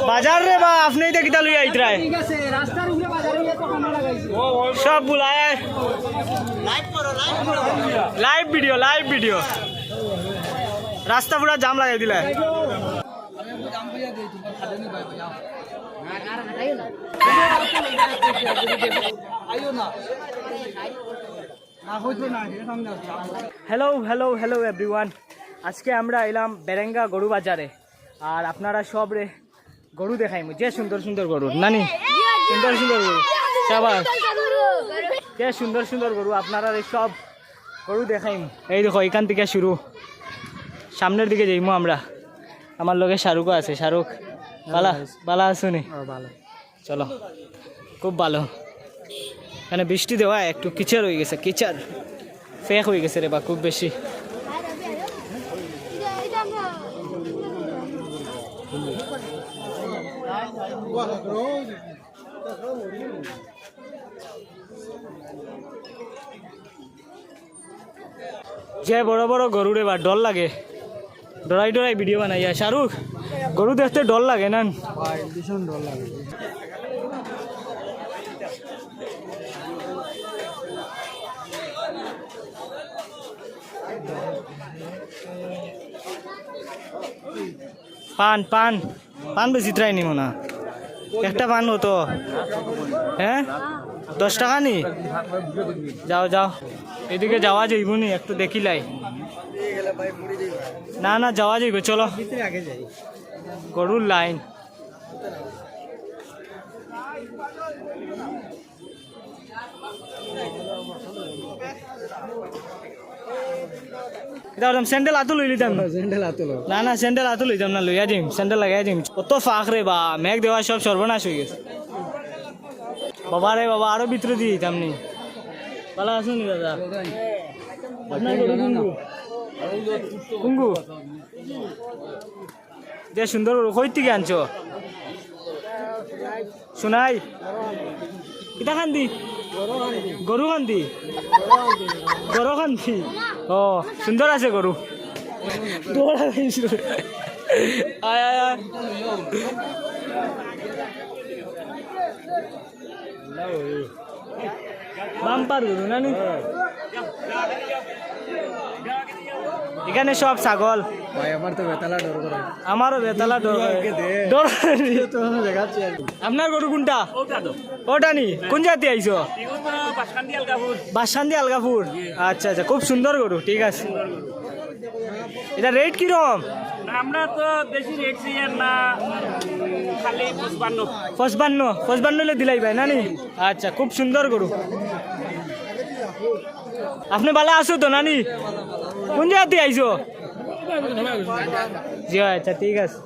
বাজার রে বা আপনি দেখিতা লই আইতরায় সব বুলায় লাইভ ভিডিও রাস্তা পুরা জাম লাগাই দিলা হ্যালো এভরিওয়ান। আজকে আমরা এলাম বেরেঙ্গা গরু বাজারে আর আপনারা সব রে গরু দেখাইমু যে সুন্দর গরু নানি সুন্দর গরু সবাই যে সুন্দর গরু আপনারা সব গরু দেখাইমু। এই দেখো এখান থেকে শুরু সামনের দিকে যাইমু আমরা। আমার লগে শাহরুখও আছে। শাহরুখ বালা আসুনি? চলো খুব ভালো। এখানে বৃষ্টি দেওয়া একটু কিচার হয়ে গেছে, কিচার ফেক হয়ে গেছে রে বা খুব বেশি। যে বড় বড় গরু রে বা ডর লাগে, ডরাই ভিডিও বানাইয়া। শাহরুখ গরু দেখতে ডর লাগে না? ভীষণ ডর লাগে। পান বেশি ট্রাই নিব না, একটা পান হতো। হ্যাঁ 10 টাকা নি? যাও এদিকে যাওয়া যাইব নি? একটু দেখিলাই না যাওয়া যাইব। চলো গরুর লাইন। স্যান্ডেল হাতও লই লিতাম না, স্যান্ডেল হাতও লইতাম না, লইয়া দিম স্যান্ডেল লাগাই দিম। কত ফাঁক রে বা, মেঘ দেওয়া সব সর্বনাশ হয়ে গেছে। বাবা রে বাবা, আরো ভিতরে দিয়ে দিতাম নি। ভালো আছো নি দাদা? আপনার গরু কুঙ্গু যে সুন্দর কই থেকে আনছো? শোনাই কিতা খান্দি? গরু খান্দি? ও সুন্দর আছে গরু। বাম্পার গরু নানি? এখানে সব ছাগল। আমারও বেতালা ডর। আপনার গরু কোনটা? ওটা নি? কোন জাতি আইছো? বাসকান্দি আলগাপুর। আচ্ছা খুব সুন্দর গরু, ঠিক আছে। এটা রেট কিরকম? আমরা তো বেশি রেট চাই না, খালি 55 হলে দিলাই ভাই নানি? আচ্ছা খুব সুন্দর গরু। আপনি ভালো আছো তো নানি? কোন জায়গাতে আইছো? জি আচ্ছা ঠিক আছে।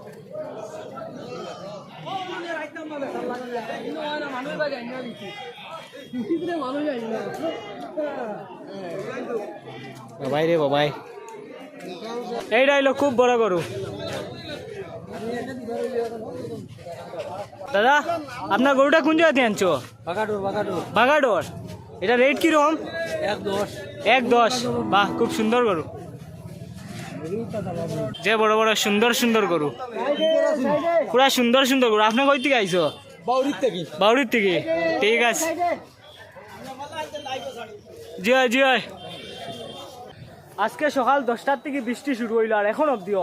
বাবাই রে বাবাই, এইটা হইলো খুব বড় গরু। দাদা আপনার গরুটা কোন জায়গাতে আনছো? বাগাডোর। এটা রেট কিরকম? 1.10। বাহ খুব সুন্দর গরু, যে বড় বড় সুন্দর গরু, পুরা সুন্দর গরু। আপনি কই থেকে আইছো? বাউরির থেকে। ঠিক আছে জি। আজকে সকাল 10টার থেকে বৃষ্টি শুরু হইল আর এখন অব্দি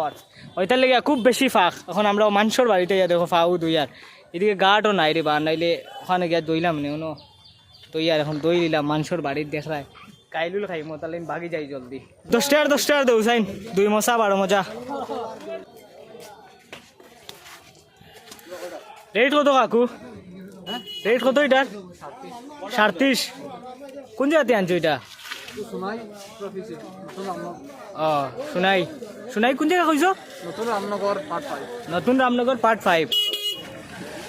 ওইটার লেগে খুব বেশি ফাঁক। এখন আমরা মানুষের বাড়িতে গিয়ে দেখো ফাউ দই আর এদিকে গাটও নাই রে বা, নাইলে ওখানে গিয়ে দইলাম নি দই আর এখন দই দিলাম মানুষের বাড়ির দেখায়। কাইলুল খাই তাহলে ভাগি যাই জলদি। 10 টাকার দেউ চাইন 2 মশা 12 মজা। রেট কত কাকু? রেট কত এটার? 37। কোন জায়গাতে আনছো এটা? সোনাই কোন জায়গা কইছো? নতুন রামনগর পার্ট 5।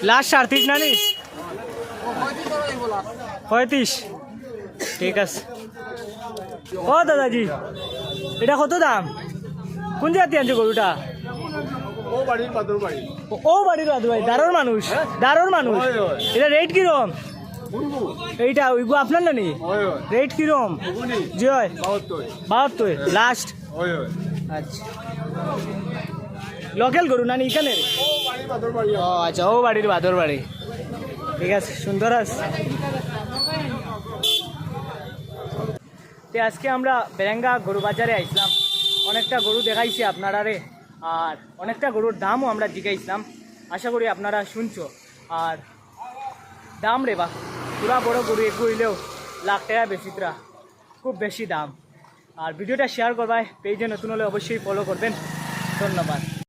লাস্ট 37 নানি? 35। ঠিক আছে। ও দাদাজি এটা কত দাম? কোন জায়গাতে আনছো গরুটা? ও বাড়ির বাদুর ভাই, দারোর মানুষ। এটা রেট কিরকম? এইটা ওইগো আপনার নানি? রেট কিরকম? জি হয় 72 লাস্ট। আচ্ছা লোকাল গরু না এখানে? ও আচ্ছা, ও বাড়ির বাদর বাড়ি। ঠিক আছে, সুন্দর আছে। তো আজকে আমরা বেরেঙ্গা গরু বাজারে আইসলাম, অনেকটা গরু দেখাইছি আপনারা রে, আর অনেকটা গরুর দামও আমরা জিগাইছিলাম। আশা করি আপনারা শুনছো। আর দাম রে বা পুরা বড় গরু একটু হইলেও লাখ টাকা বেশিতরা, খুব বেশি দাম। আর ভিডিওটা শেয়ার করবাই, পেজে নতুন হলে অবশ্যই ফলো করবেন। ধন্যবাদ।